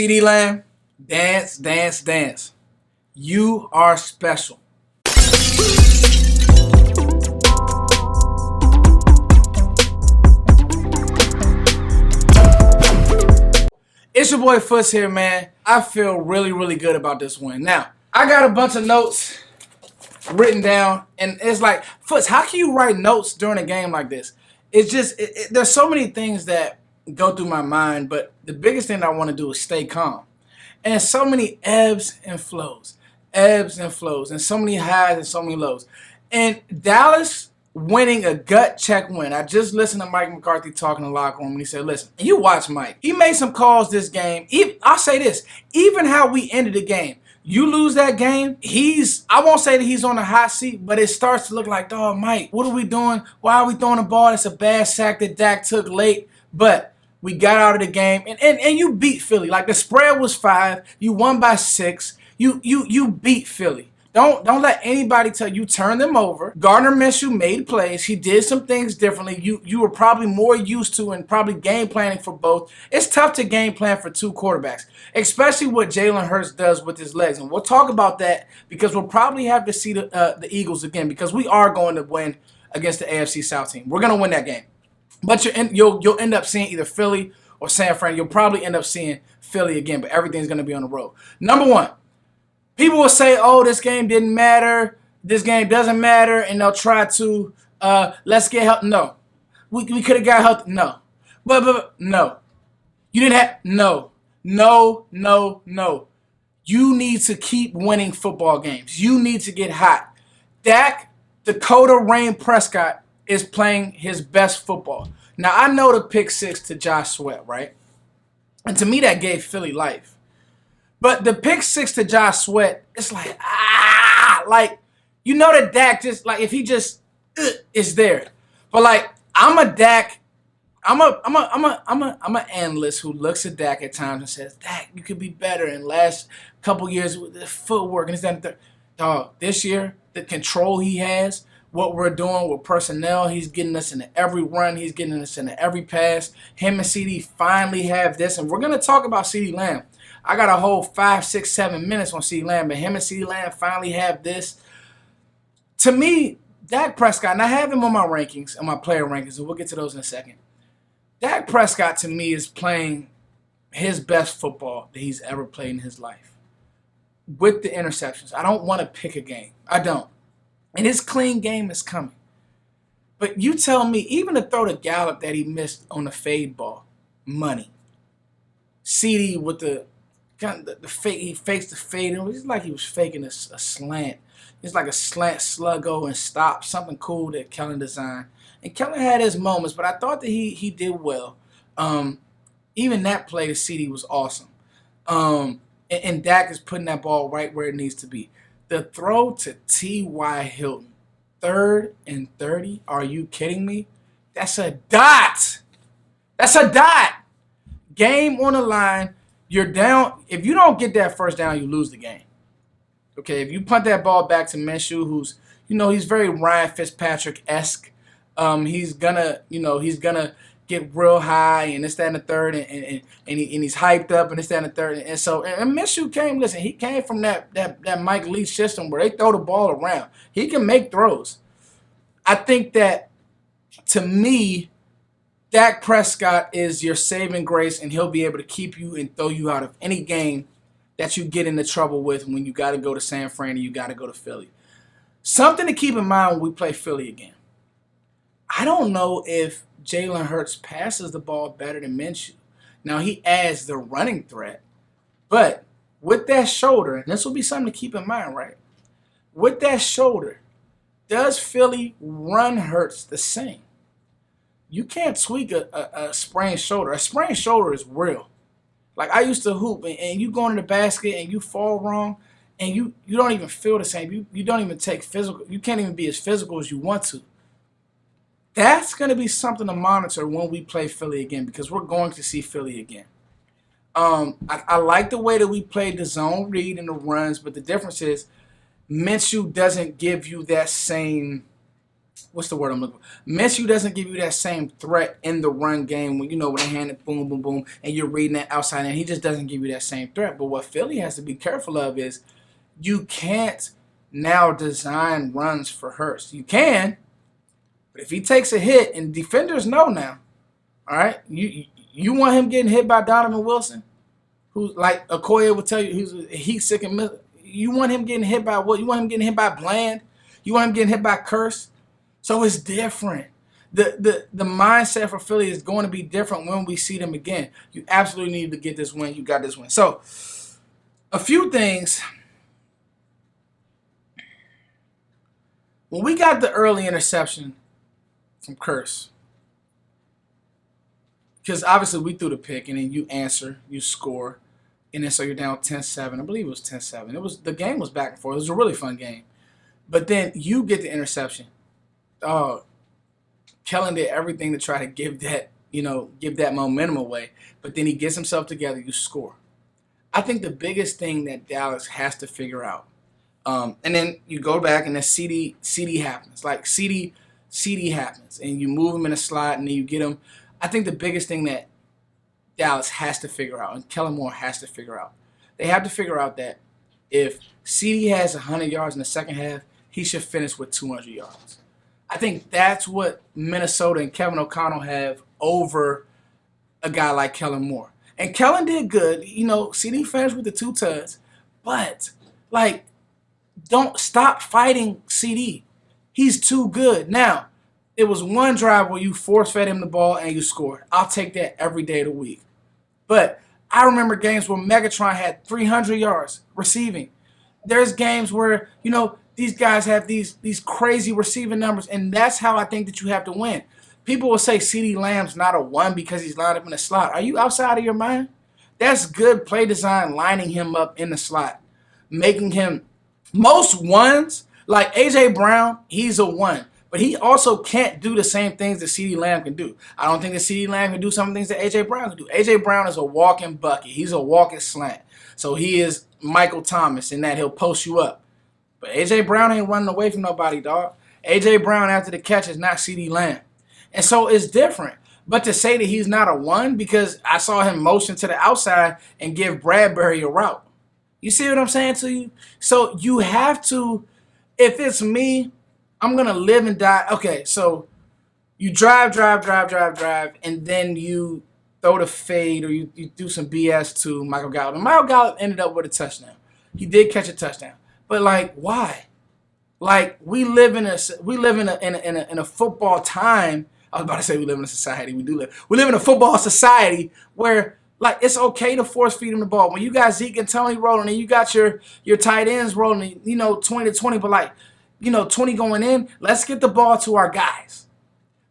Ceedee Lamb, dance, dance, dance. You are special. It's your boy Foots here, man. I feel really, really good about this win. Now, I got a bunch of notes written down, and it's like, Foots, how can you write notes during a game like this? It's just, there's so many things that go through my mind, but the biggest thing I want to do is stay calm. And so many ebbs and flows, and so many highs and so many lows. And Dallas winning a gut check win. I just listened to Mike McCarthy talking in the locker room, and he said, listen, you watch Mike. He made some calls this game. I'll say this, even how we ended the game. You lose that game, I won't say that he's on the hot seat, but it starts to look like, dog, Mike, what are we doing? Why are we throwing the ball? It's a bad sack that Dak took late. But we got out of the game, and you beat Philly. Like, the spread was 5. You won by 6. You beat Philly. Don't let anybody tell you turn them over. Gardner Minshew made plays. He did some things differently. You were probably more used to and probably game planning for both. It's tough to game plan for two quarterbacks, especially what Jalen Hurts does with his legs. And we'll talk about that because we'll probably have to see the Eagles again because we are going to win against the AFC South team. We're going to win that game. But you'll end up seeing either Philly or San Fran. You'll probably end up seeing Philly again, but everything's going to be on the road. Number one, people will say, oh, this game didn't matter. This game doesn't matter. And they'll try to, let's get help. No. We could have got help. No. But no. You didn't have, no. No. You need to keep winning football games. You need to get hot. Dak Prescott is playing his best football. Now, I know the pick 6 to Josh Sweat, right? And to me, that gave Philly life. But the pick 6 to Josh Sweat, it's like, like, you know that Dak just, like, if he just is there. But, like, I'm an analyst who looks at Dak at times and says, Dak, you could be better in the last couple years with the footwork and this, that, and the third. Dog, this year, the control he has, what we're doing with personnel, he's getting us into every run. He's getting us into every pass. Him and Ceedee finally have this. And we're going to talk about Ceedee Lamb. I got a whole 5, 6, 7 minutes on Ceedee Lamb. But him and Ceedee Lamb finally have this. To me, Dak Prescott, and I have him on my rankings, on my player rankings, and we'll get to those in a second. Dak Prescott, to me, is playing his best football that he's ever played in his life. With the interceptions. I don't want to pick a game. I don't. And his clean game is coming. But you tell me, even to throw the Gallup that he missed on the fade ball, money. Ceedee with the fake, he fakes the fade. It was like he was faking a slant. It's like a slant sluggo and stop, something cool that Kellen designed. And Kellen had his moments, but I thought that he did well. Even that play to Ceedee was awesome. And Dak is putting that ball right where it needs to be. The throw to T.Y. Hilton, 3rd and 30. Are you kidding me? That's a dot. That's a dot. Game on the line. You're down. If you don't get that first down, you lose the game. Okay, if you punt that ball back to Minshew, who's, he's very Ryan Fitzpatrick-esque. He's gonna get real high and this, that, and the third, and he's hyped up and this, that, and the third. And so Minshew he came from that Mike Leach system where they throw the ball around. He can make throws. I think that, to me, Dak Prescott is your saving grace, and he'll be able to keep you and throw you out of any game that you get into trouble with when you got to go to San Fran or you got to go to Philly. Something to keep in mind when we play Philly again. I don't know if Jalen Hurts passes the ball better than Minshew. Now, he adds the running threat, but with that shoulder, and this will be something to keep in mind, right? With that shoulder, does Philly run Hurts the same? You can't tweak a sprained shoulder. A sprained shoulder is real. Like, I used to hoop, and you go into the basket and you fall wrong, and you don't even feel the same. You don't even take physical. You can't even be as physical as you want to. That's going to be something to monitor when we play Philly again, because we're going to see Philly again. I like the way that we played the zone read and the runs, but the difference is Minshew doesn't give you that same what's the word I'm looking for? Minshew doesn't give you that same threat in the run game when when they hand it boom, boom, boom, and you're reading that outside in. He just doesn't give you that same threat. But what Philly has to be careful of is you can't now design runs for Hurst. You can, but if he takes a hit, and defenders know now, all right, you want him getting hit by Donovan Wilson, who's like Okoye would tell you, he's sick and miss. You want him getting hit by what? You want him getting hit by Bland? You want him getting hit by Curse? So it's different. The mindset for Philly is going to be different when we see them again. You absolutely need to get this win. You got this win. So a few things. When we got the early interception from Curse, because obviously we threw the pick and then you answer, you score, and then so you're down 10-7. I believe it was 10-7. The game was back and forth. It was a really fun game. But then you get the interception. Kellen did everything to try to give that momentum away. But then he gets himself together, you score. I think the biggest thing that Dallas has to figure out, and then you go back and then Ceedee happens. Like Ceedee happens, and you move him in a slot, and then you get him. I think the biggest thing that Dallas has to figure out, and Kellen Moore has to figure out, they have to figure out that if Ceedee has 100 yards in the second half, he should finish with 200 yards. I think that's what Minnesota and Kevin O'Connell have over a guy like Kellen Moore. And Kellen did good. Ceedee finished with the 2 tuds. But, don't stop fighting Ceedee. He's too good. Now, it was one drive where you force-fed him the ball and you scored. I'll take that every day of the week. But I remember games where Megatron had 300 yards receiving. There's games where, these guys have these crazy receiving numbers, and that's how I think that you have to win. People will say Ceedee Lamb's not a 1 because he's lined up in the slot. Are you outside of your mind? That's good play design, lining him up in the slot, making him most 1s. Like A.J. Brown, he's a 1. But he also can't do the same things that Ceedee Lamb can do. I don't think that Ceedee Lamb can do some things that A.J. Brown can do. A.J. Brown is a walking bucket. He's a walking slant. So he is Michael Thomas in that he'll post you up. But A.J. Brown ain't running away from nobody, dog. A.J. Brown after the catch is not Ceedee Lamb. And so it's different. But to say that he's not a 1 because I saw him motion to the outside and give Bradbury a route. You see what I'm saying to you? So you have to, if it's me, I'm going to live and die. Okay, so you drive, and then you throw the fade or you do some BS to Michael Gallup. And Michael Gallup ended up with a touchdown. He did catch a touchdown. But, why? We live in a football time. I was about to say we live in a society. We live in a football society where, it's okay to force feed him the ball. When you got Zeke and Tony rolling and you got your tight ends rolling, 20-20, but 20 going in, let's get the ball to our guys.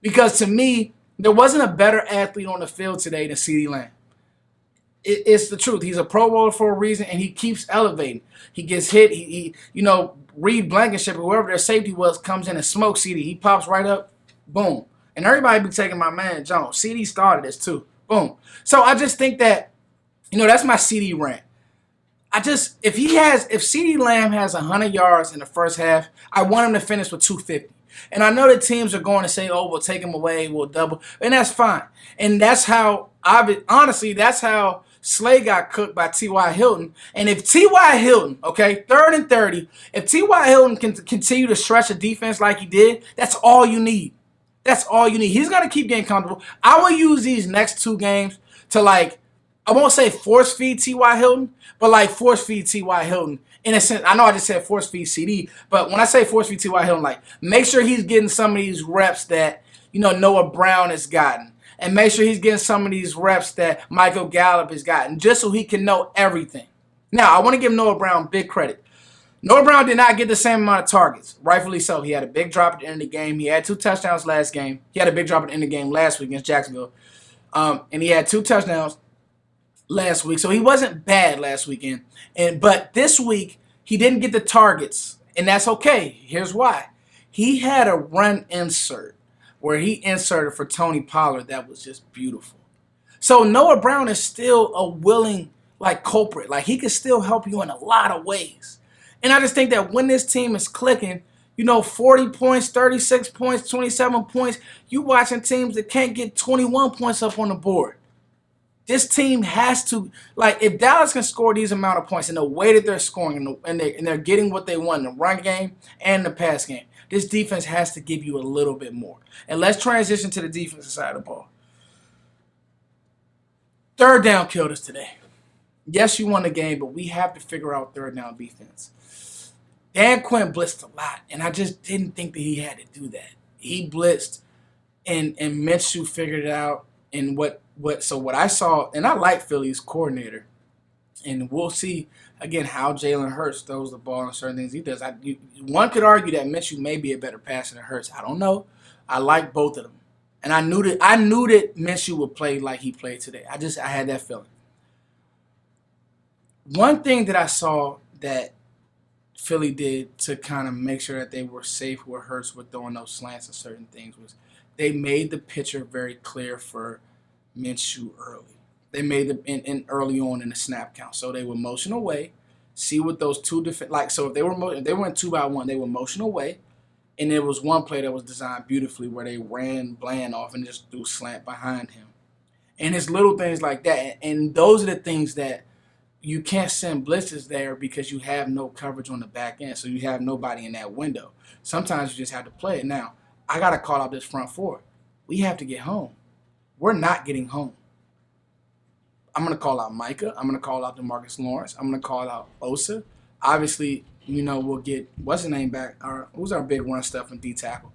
Because to me, there wasn't a better athlete on the field today than Ceedee Lamb. It's the truth. He's a Pro Bowler for a reason, and he keeps elevating. He gets hit. Reed Blankenship, whoever their safety was, comes in and smokes Ceedee. He pops right up, boom. And everybody be taking my man Jones. Ceedee started this too, boom. So I just think that, that's my Ceedee rant. If Ceedee Lamb has 100 yards in the first half, I want him to finish with 250. And I know that teams are going to say, oh, we'll take him away, we'll double, and that's fine. And that's how, honestly, that's how Slay got cooked by T.Y. Hilton. And if T.Y. Hilton, 3rd and 30, if T.Y. Hilton can continue to stretch a defense like he did, that's all you need. That's all you need. He's going to keep getting comfortable. I will use these next 2 games to, I won't say force feed T.Y. Hilton, but, force feed T.Y. Hilton. In a sense, I know I just said force feed CD, but when I say force feed T.Y. Hilton, make sure he's getting some of these reps that, Noah Brown has gotten. And make sure he's getting some of these reps that Michael Gallup has gotten, just so he can know everything. Now, I want to give Noah Brown big credit. Noah Brown did not get the same amount of targets, rightfully so. He had a big drop at the end of the game. He had 2 touchdowns last game. He had a big drop at the end of the game last week against Jacksonville. And he had 2 touchdowns last week. So he wasn't bad last weekend. But this week, he didn't get the targets, and that's okay. Here's why. He had a run insert where he inserted for Tony Pollard that was just beautiful. So Noah Brown is still a willing, culprit. He can still help you in a lot of ways. And I just think that when this team is clicking, 40 points, 36 points, 27 points. You watching teams that can't get 21 points up on the board. This team has to, like, if Dallas can score these amount of points and the way that they're scoring and they're getting what they want in the run game and the pass game, this defense has to give you a little bit more. And let's transition to the defensive side of the ball. Third down killed us today. Yes, you won the game, but we have to figure out third down defense. Dan Quinn blitzed a lot, and I just didn't think that he had to do that. He blitzed, and Minshew figured it out. And what I saw, and I like Philly's coordinator, and we'll see again how Jalen Hurts throws the ball and certain things he does. One could argue that Minshew may be a better passer than Hurts. I don't know. I like both of them, and I knew that Minshew would play like he played today. I had that feeling. One thing that I saw that Philly did to kind of make sure that they were safe where Hurts were throwing those slants and certain things was they made the picture very clear for Minshew early. They made it early on in the snap count. So they would motion away, see what those two different, like, so if they went 2 by 1, they would motion away, and there was one play that was designed beautifully where they ran Bland off and just threw slant behind him. And it's little things like that. And those are the things that you can't send blitzes there because you have no coverage on the back end. So you have nobody in that window. Sometimes you just have to play it. Now, I got to call out this front four. We have to get home. We're not getting home. I'm going to call out Micah. I'm going to call out DeMarcus Lawrence. I'm going to call out Osa. Obviously, we'll get, what's his name back? Who's our big run stuff and D tackle?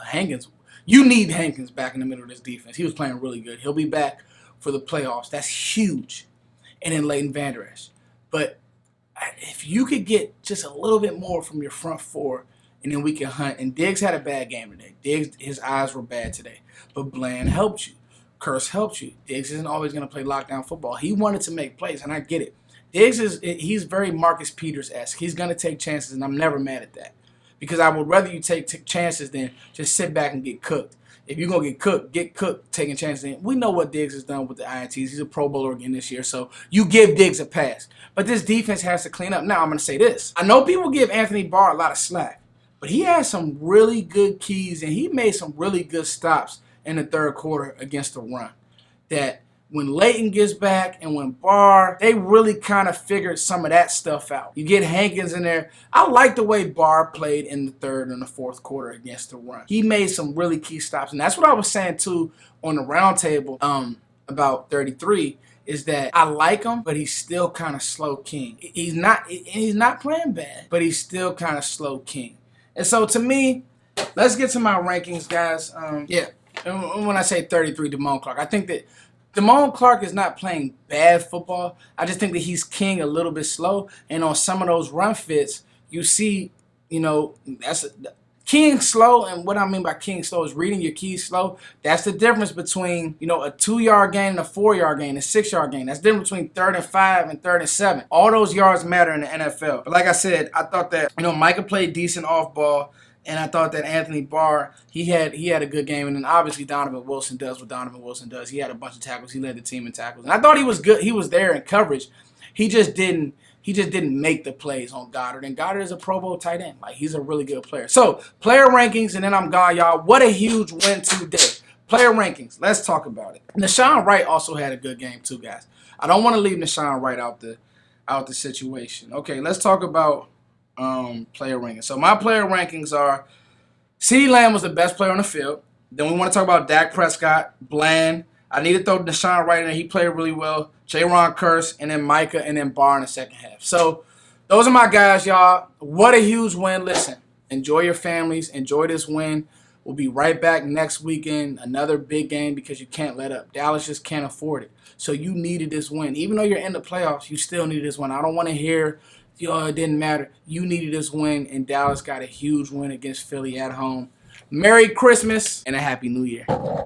Hankins. You need Hankins back in the middle of this defense. He was playing really good. He'll be back for the playoffs. That's huge. And then Leighton Vander Esch. But if you could get just a little bit more from your front four, and then we can hunt. And Diggs had a bad game today. Diggs, his eyes were bad today. But Bland helped you. Curse helped you. Diggs isn't always going to play lockdown football. He wanted to make plays, and I get it. Diggs he's very Marcus Peters-esque. He's going to take chances, and I'm never mad at that. Because I would rather you take chances than just sit back and get cooked. If you're going to get cooked taking chances. And we know what Diggs has done with the INTs. He's a Pro Bowler again this year, so you give Diggs a pass. But this defense has to clean up. Now, I'm going to say this. I know people give Anthony Barr a lot of slack. But he had some really good keys, and he made some really good stops in the third quarter against the run. That when Leighton gets back and when Barr, they really kind of figured some of that stuff out. You get Hankins in there. I like the way Barr played in the third and the fourth quarter against the run. He made some really key stops, and that's what I was saying, too, on the roundtable about 33, is that I like him, but he's still kind of slow king. He's not playing bad, but he's still kind of slow king. And so, to me, let's get to my rankings, guys. And when I say 33, Damone Clark, I think that Damone Clark is not playing bad football. I just think that he's king a little bit slow. And on some of those run fits, you see, that's king slow. And what I mean by king slow is reading your keys slow. That's the difference between, a 2-yard gain and a 4-yard gain, a 6-yard gain. That's the difference between 3rd and 5 and 3rd and 7. All those yards matter in the NFL. But like I said, I thought that, Micah played decent off ball. And I thought that Anthony Barr, he had a good game. And then obviously Donovan Wilson does what Donovan Wilson does. He had a bunch of tackles. He led the team in tackles. And I thought he was good. He was there in coverage. He just didn't make the plays on Goddard. And Goddard is a Pro Bowl tight end. Like, he's a really good player. So, player rankings, and then I'm gone, y'all. What a huge win today. Player rankings. Let's talk about it. Nashawn Wright also had a good game too, guys. I don't want to leave Nashawn Wright out the situation. Okay, let's talk about player rankings. So my player rankings are Ceedee Lamb was the best player on the field. Then we want to talk about Dak Prescott, Bland. I need to throw Nashawn Wright in there. He played really well. Jaron Kearse, and then Micah, and then Barr in the second half. So those are my guys, y'all. What a huge win. Listen, enjoy your families. Enjoy this win. We'll be right back next weekend. Another big game because you can't let up. Dallas just can't afford it. So you needed this win. Even though you're in the playoffs, you still need this win. I don't want to hear it didn't matter. You needed this win, and Dallas got a huge win against Philly at home. Merry Christmas and a Happy New Year.